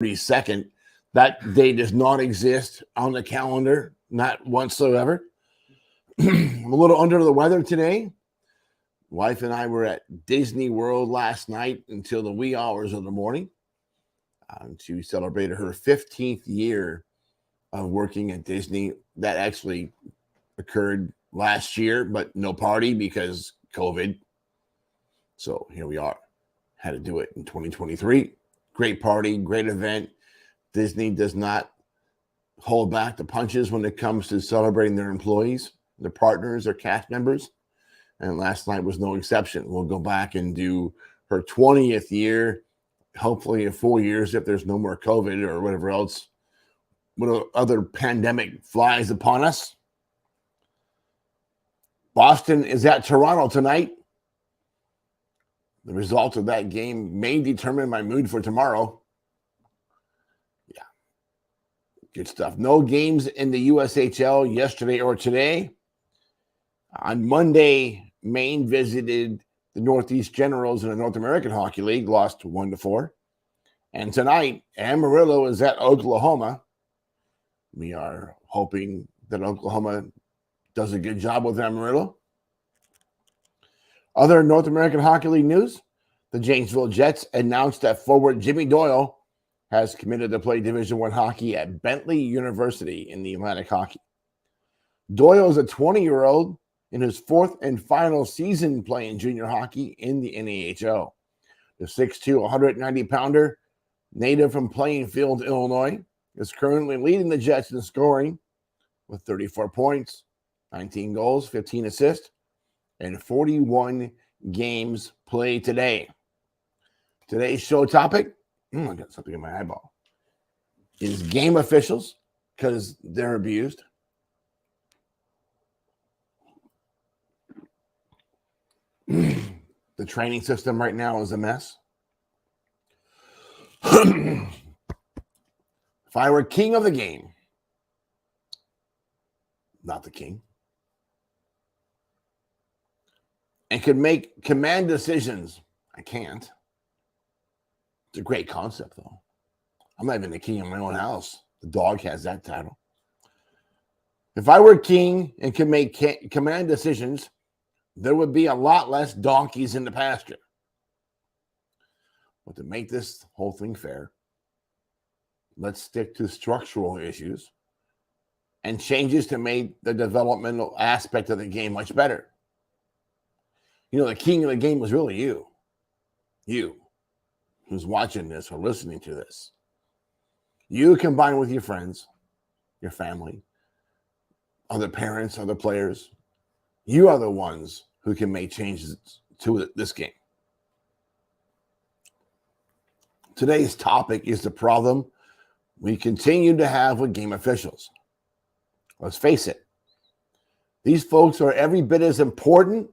32nd. That day does not exist on the calendar, not whatsoever. I'm a little under the weather today. Wife and I were at Disney World last night until the wee hours of the morning to celebrate her 15th year of working at Disney. That actually occurred last year, but no party because COVID. So here we are. Had to do it in 2023. Great party, great event. Disney does not hold back the punches when it comes to celebrating their employees, their partners, their cast members. And last night was no exception. We'll go back and do her 20th year, hopefully in 4 years if there's no more COVID or whatever else, what other pandemic flies upon us. Boston is at Toronto tonight. The result of that game may determine my mood for tomorrow. Yeah, good stuff. No games in the USHL yesterday or today. On Monday, Maine visited the Northeast Generals in the North American Hockey League, lost 1-4. And tonight, Amarillo is at Oklahoma. We are hoping that Oklahoma does a good job with Amarillo. Other North American Hockey League news, the Janesville Jets announced that forward Jimmy Doyle has committed to play Division I hockey at Bentley University in the Atlantic Hockey. Doyle is a 20-year-old in his fourth and final season playing junior hockey in the NAHL. The 6'2", 190-pounder, native from Plainfield, Illinois, is currently leading the Jets in scoring with 34 points, 19 goals, 15 assists, and 41 games played today. Today's show topic, I got something in my eyeball, is game officials because they're abused. The training system right now is a mess. If I were king of the game, not the king, and could make command decisions, I can't. It's a great concept, though. I'm not even the king of my own house. The dog has that title. If I were king and could make command decisions, there would be a lot less donkeys in the pasture. But to make this whole thing fair, let's stick to structural issues and changes to make the developmental aspect of the game much better. You know, the king of the game was really you. You, who's watching this or listening to this. You combined with your friends, your family, other parents, other players. You are the ones who can make changes to this game. Today's topic is the problem we continue to have with game officials. Let's face it. These folks are every bit as important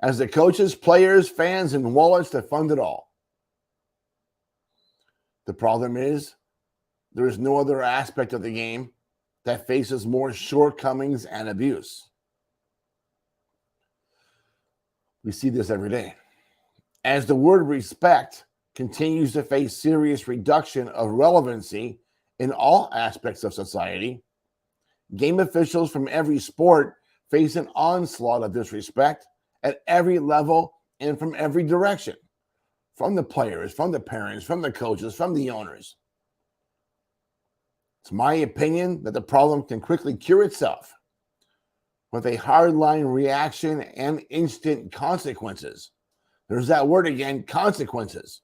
as the coaches, players, fans, and wallets that fund it all. The problem is there is no other aspect of the game that faces more shortcomings and abuse. We see this every day. As the word respect continues to face serious reduction of relevancy in all aspects of society, game officials from every sport face an onslaught of disrespect at every level and from every direction, from the players, from the parents, from the coaches, from the owners. It's my opinion that the problem can quickly cure itself with a hardline reaction and instant consequences. There's that word again, consequences.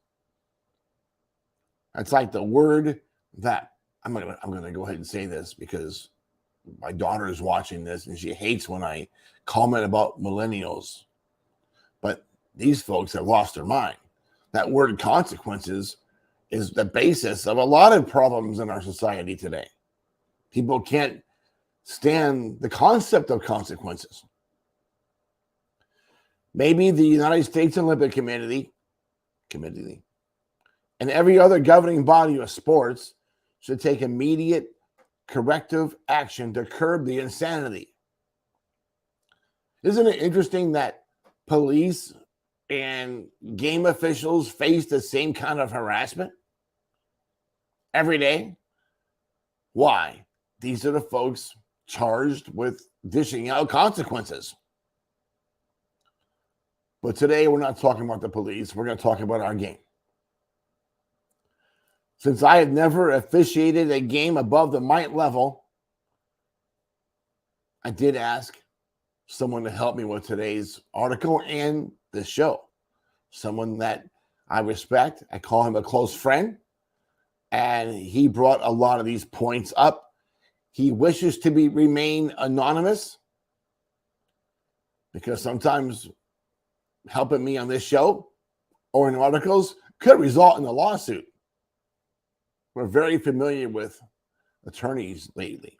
That's like the word that I'm gonna go ahead and say this because my daughter is watching this and she hates when I comment about millennials. But these folks have lost their mind. That word consequences is the basis of a lot of problems in our society today. People can't stand the concept of consequences. Maybe the United States Olympic Committee and every other governing body of sports should take immediate corrective action to curb the insanity. Isn't it interesting that police and game officials face the same kind of harassment? every day. Why? These are the folks charged with dishing out consequences. But today, we're not talking about the police. We're going to talk about our game. Since I have never officiated a game above the mite level, I did ask someone to help me with today's article and this show. Someone that I respect. I call him a close friend. And he brought a lot of these points up. He wishes to remain anonymous because sometimes helping me on this show or in articles could result in a lawsuit. We're very familiar with attorneys lately.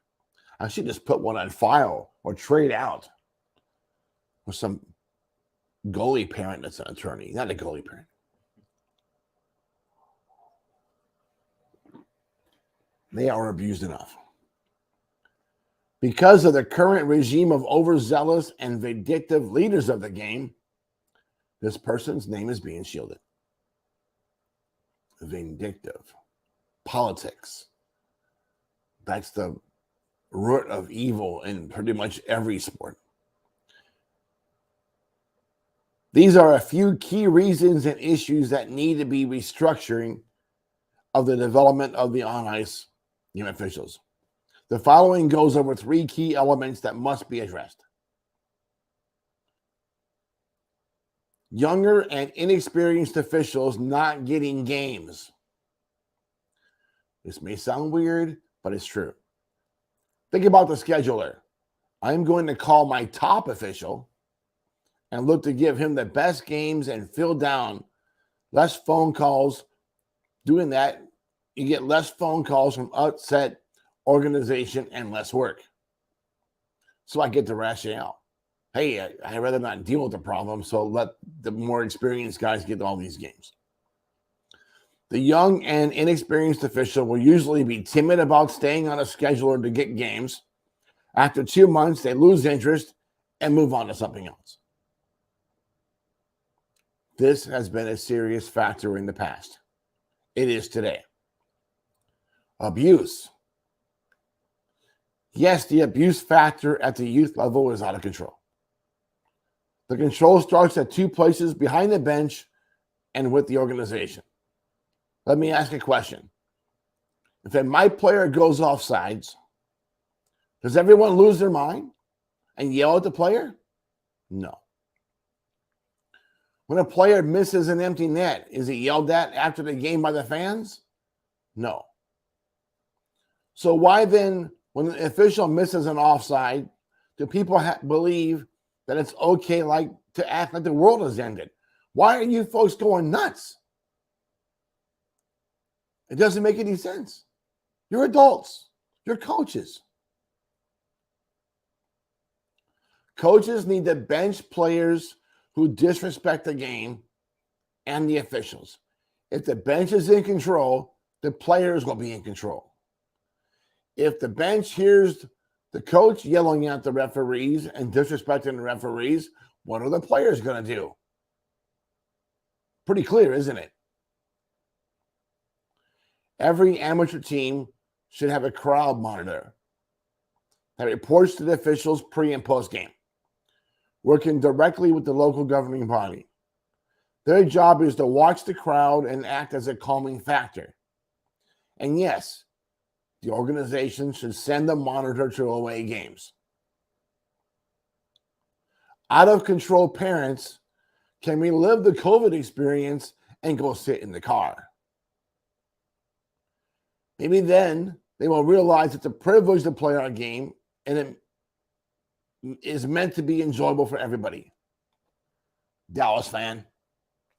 I should just put one on file or trade out with some goalie parent that's an attorney, not a goalie parent. They are abused enough. Because of the current regime of overzealous and vindictive leaders of the game, this person's name is being shielded. Vindictive. Politics. That's the root of evil in pretty much every sport. These are a few key reasons and issues that need to be restructuring of the development of the on-ice game officials. The following goes over three key elements that must be addressed. Younger and inexperienced officials not getting games. This may sound weird, but it's true. Think about the scheduler. I'm going to call my top official and look to give him the best games and fill down less phone calls. Doing that, you get less phone calls from upset organization and less work. So I get the rationale. Hey, I'd rather not deal with the problem, so let the more experienced guys get all these games. The young and inexperienced official will usually be timid about staying on a scheduler to get games. After 2 months, they lose interest and move on to something else. This has been a serious factor in the past. It is today. Abuse. Yes, the abuse factor at the youth level is out of control. The control starts at two places: behind the bench and with the organization. Let me ask a question. If a my player goes off sides, does everyone lose their mind and yell at the player? No. When a player misses an empty net, is he yelled at after the game by the fans? No. So why then, when the official misses an offside, do people believe that it's okay to act like the world has ended? Why are you folks going nuts? It doesn't make any sense. You're adults. You're coaches. Coaches need to bench players who disrespect the game and the officials. If the bench is in control, the players will be in control. If the bench hears the coach yelling at the referees and disrespecting the referees, what are the players going to do? Pretty clear, isn't it? Every amateur team should have a crowd monitor that reports to the officials pre and post game, working directly with the local governing body. Their job is to watch the crowd and act as a calming factor. And yes, the organization should send a monitor to away games. Out of control parents can relive the COVID experience and go sit in the car. Maybe then they will realize it's a privilege to play our game and it is meant to be enjoyable for everybody. Dallas fan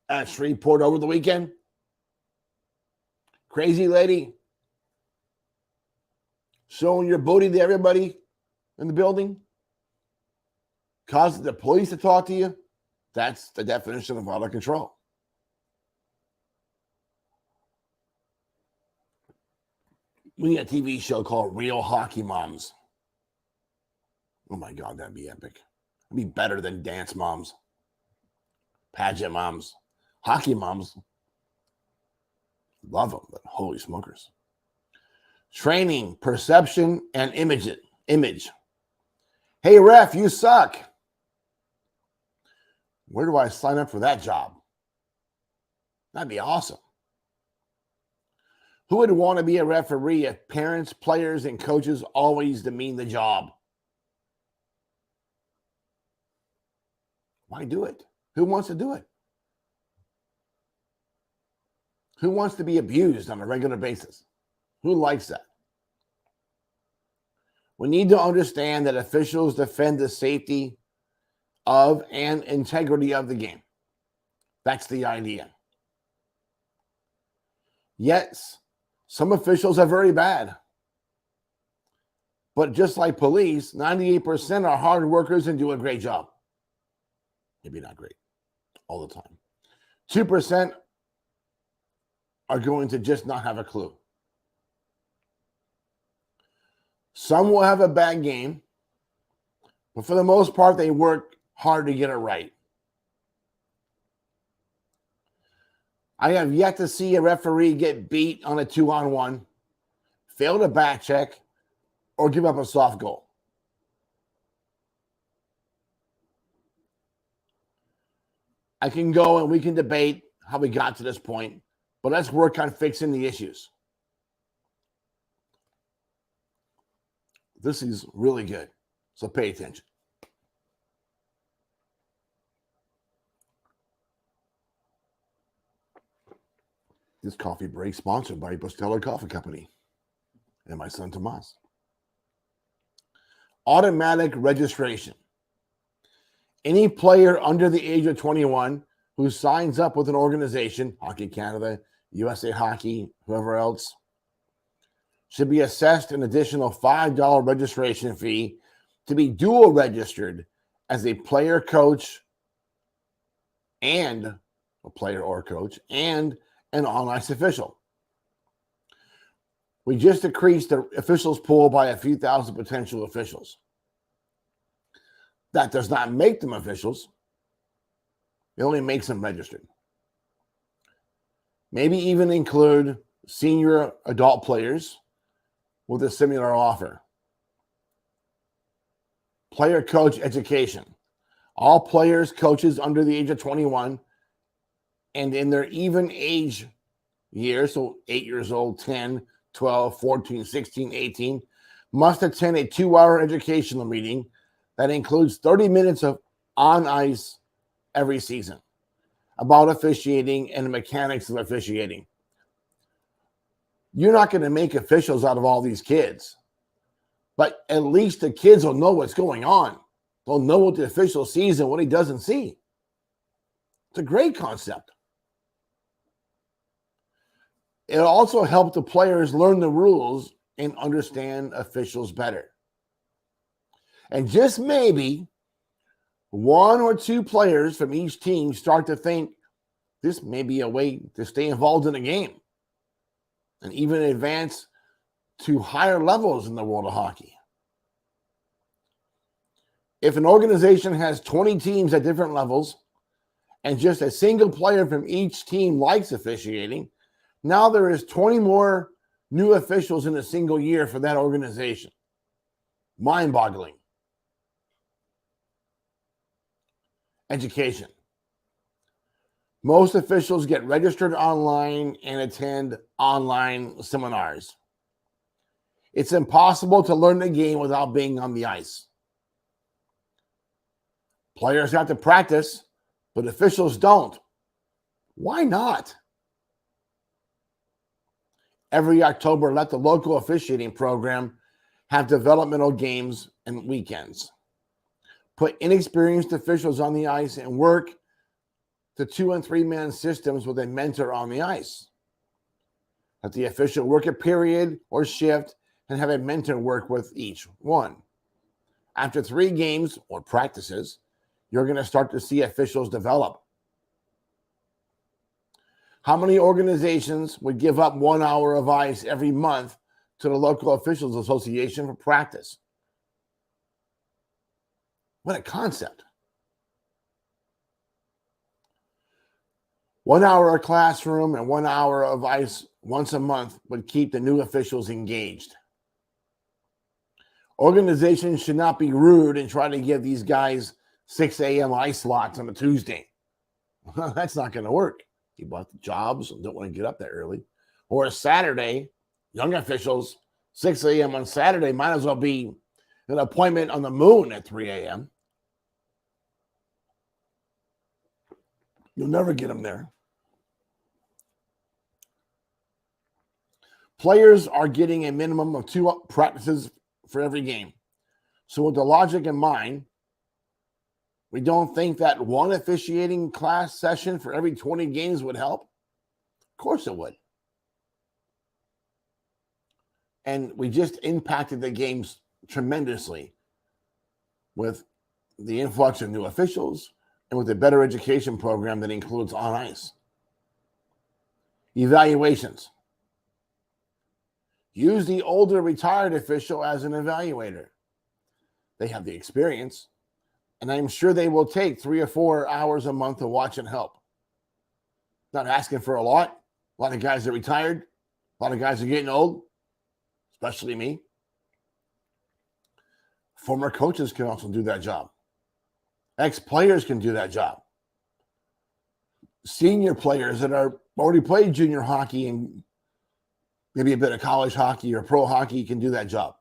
at Shreveport over the weekend. Crazy lady showing your booty to everybody in the building. Causing the police to talk to you. That's the definition of out of control. We need a TV show called Real Hockey Moms. Oh my God, that'd be epic. It'd be better than dance moms, pageant moms, hockey moms. Love them, but holy smokers. training, perception, and image. Hey, ref, you suck. Where do I sign up for that job? That'd be awesome. Who would want to be a referee if parents, players, and coaches always demean the job? Why do it? Who wants to do it? Who wants to be abused on a regular basis? Who likes that? We need to understand that officials defend the safety of and integrity of the game. That's the idea. Yes, some officials are very bad. But just like police, 98% are hard workers and do a great job. Maybe not great all the time. 2% are going to just not have a clue. Some will have a bad game, but for the most part, they work hard to get it right. I have yet to see a referee get beat on a 2-on-1, fail to back check, or give up a soft goal. I can go and we can debate how we got to this point, but let's work on fixing the issues. This is really good, so pay attention. This coffee break sponsored by Bustelo Coffee Company and my son Tomas. Automatic registration. Any player under the age of 21 who signs up with an organization, Hockey Canada, USA Hockey, whoever else, should be assessed an additional $5 registration fee to be dual registered as a player coach and a player or coach and an on-ice official. We just decreased the officials pool by a few thousand potential officials. That does not make them officials. It only makes them registered. Maybe even include senior adult players with a similar offer. Player coach education. All players, coaches under the age of 21 and in their even age years, so 8 years old, 10, 12, 14, 16, 18, must attend a 2-hour educational meeting that includes 30 minutes of on ice every season about officiating and the mechanics of officiating. You're not going to make officials out of all these kids, but at least the kids will know what's going on. They'll know what the official sees and what he doesn't see. It's a great concept. It'll also help the players learn the rules and understand officials better. And just maybe 1 or 2 players from each team start to think this may be a way to stay involved in a game and even advance to higher levels in the world of hockey. If an organization has 20 teams at different levels and just a single player from each team likes officiating, now there is 20 more new officials in a single year for that organization. Mind-boggling. Education. Most officials get registered online and attend online seminars. It's impossible to learn the game without being on the ice. Players have to practice, but officials don't. Why not? Every October, let the local officiating program have developmental games and weekends. Put inexperienced officials on the ice and work the 2- and 3-man systems with a mentor on the ice. Let the official work a period or shift and have a mentor work with each one. After 3 games or practices, you're going to start to see officials develop. How many organizations would give up 1 hour of ice every month to the local officials association for practice? What a concept. 1 hour of classroom and 1 hour of ice once a month would keep the new officials engaged. Organizations should not be rude and try to give these guys 6 a.m. ice slots on a Tuesday. That's not going to work. People have jobs and don't want to get up that early. Or a Saturday, young officials, 6 a.m. on Saturday might as well be an appointment on the moon at 3 a.m. You'll never get them there. Players are getting a minimum of 2 practices for every game. So with the logic in mind, we don't think that one officiating class session for every 20 games would help. Of course it would. And we just impacted the games tremendously with the influx of new officials and with a better education program that includes on ice. Evaluations. Use the older retired official as an evaluator. They have the experience, and I'm sure they will take 3 or 4 hours a month to watch and help. Not asking for a lot. A lot of guys are retired. A lot of guys are getting old, especially me. Former coaches can also do that job. Ex-players can do that job. Senior players that are already played junior hockey and maybe a bit of college hockey or pro hockey can do that job.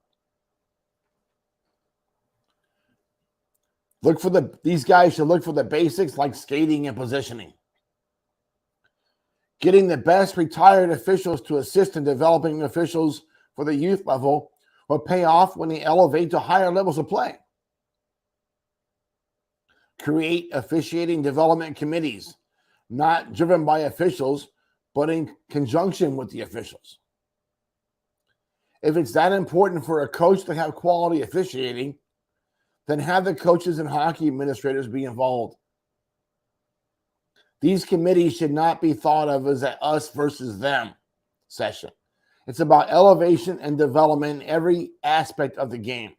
These guys should look for the basics like skating and positioning. Getting the best retired officials to assist in developing officials for the youth level will pay off when they elevate to higher levels of play. Create officiating development committees, not driven by officials, but in conjunction with the officials. If it's that important for a coach to have quality officiating, then have the coaches and hockey administrators be involved. These committees should not be thought of as an us versus them session. It's about elevation and development in every aspect of the game.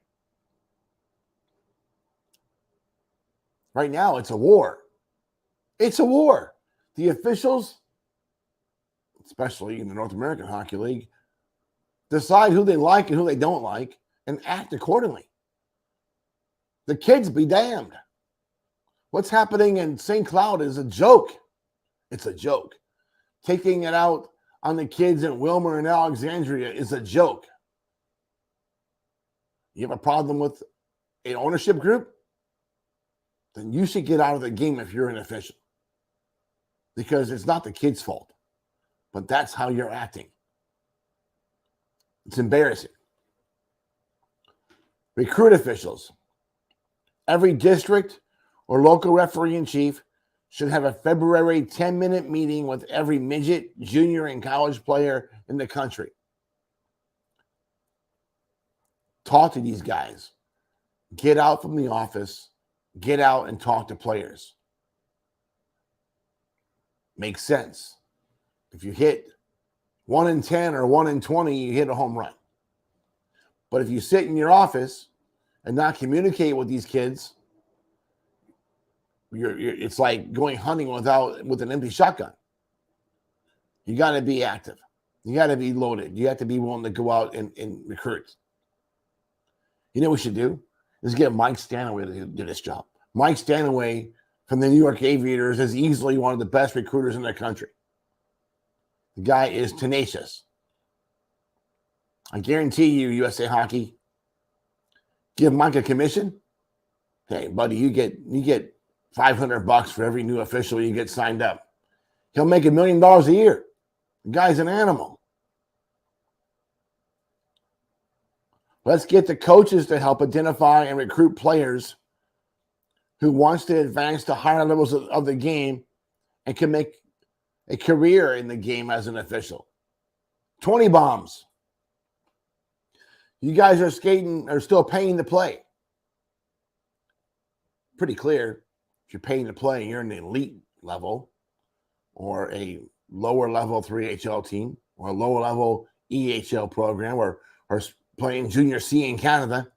Right now, it's a war. It's a war. The officials, especially in the North American Hockey League, decide who they like and who they don't like and act accordingly. The kids be damned. What's happening in St. Cloud is a joke. It's a joke. Taking it out on the kids in Wilmer and Alexandria is a joke. You have a problem with an ownership group? Then you should get out of the game if you're an official. Because it's not the kid's fault. But that's how you're acting. It's embarrassing. Recruit officials. Every district or local referee in chief should have a February 10-minute meeting with every midget, junior, and college player in the country. Talk to these guys. Get out from the office. Get out and talk to players. Makes sense. If you hit 1 in 10 or 1 in 20, you hit a home run. But if you sit in your office and not communicate with these kids, it's like going hunting with an empty shotgun. You got to be active. You got to be loaded. You have to be willing to go out and recruit. You know what we should do? Is get Mike Stanaway to do this job. Mike Stanaway from the New York Aviators is easily one of the best recruiters in the country. The guy is tenacious. I guarantee you, USA Hockey, give Mike a commission. Hey, buddy, you get $500 for every new official you get signed up. He'll make $1 million a year. The guy's an animal. Let's get the coaches to help identify and recruit players who wants to advance to higher levels of the game and can make a career in the game as an official. 20 bombs. You guys are still paying to play. Pretty clear. If you're paying to play, you're in the elite level or a lower level 3HL team or a lower level EHL program or playing Junior C in Canada.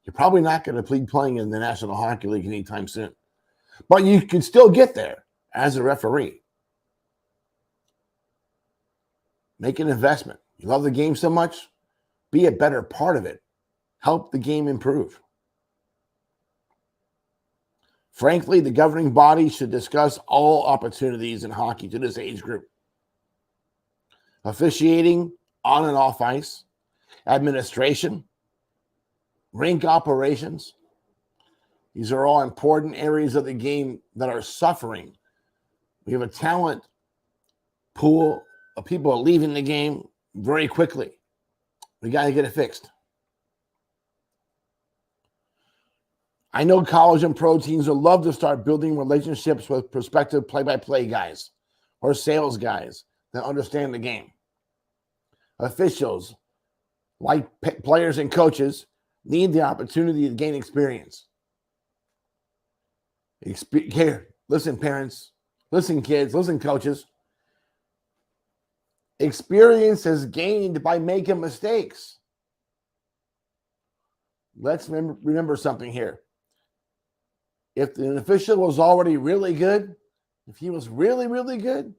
You're probably not going to be playing in the National Hockey League anytime soon. But you can still get there as a referee. Make an investment. You love the game so much, be a better part of it. Help the game improve. Frankly, the governing body should discuss all opportunities in hockey to this age group. Officiating on and off ice, administration, rink operations. These are all important areas of the game that are suffering. We have a talent pool of people leaving the game very quickly. We got to get it fixed. I know college and pro teams would love to start building relationships with prospective play-by-play guys or sales guys that understand the game. Officials, like players and coaches, need the opportunity to gain experience. Here, listen, parents, listen, kids, listen, coaches. Experience is gained by making mistakes. Let's remember something here. If an official was already really good, if he was really, really good,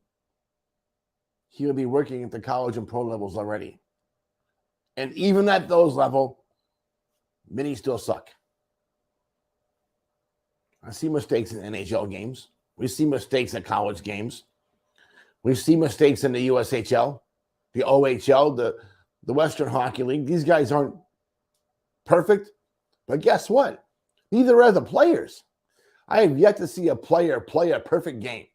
he would be working at the college and pro levels already. And even at those levels, many still suck. I see mistakes in NHL games. We see mistakes at college games. We see mistakes in the USHL, the OHL, the Western Hockey League. These guys aren't perfect, but guess what? Neither are the players. I have yet to see a player play a perfect game.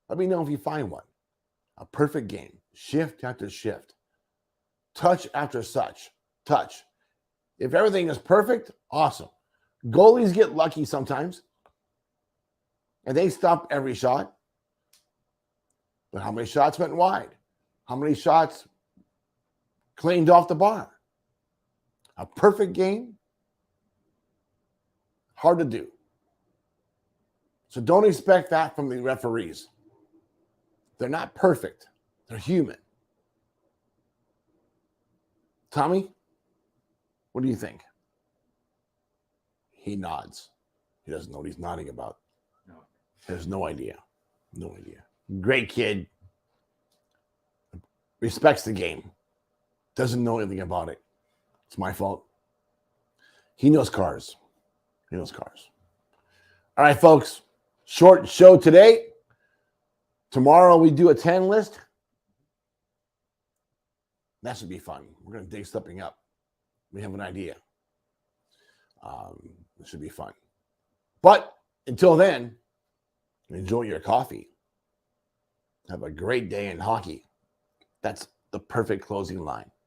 Let me know if you find one. A perfect game, shift after shift, touch after touch. If everything is perfect, awesome. Goalies get lucky sometimes, and they stop every shot. But how many shots went wide? How many shots cleaned off the bar? A perfect game? Hard to do. So don't expect that from the referees. They're not perfect. They're human. Tommy, what do you think? He nods. He doesn't know what he's nodding about. No. He has no idea. No idea. Great kid. Respects the game. Doesn't know anything about it. It's my fault. He knows cars. He knows cars. All right, folks. Short show today. Tomorrow we do a 10 list. That should be fun. We're going to dig something up. We have an idea. It should be fun. But until then, enjoy your coffee. Have a great day in hockey. That's the perfect closing line.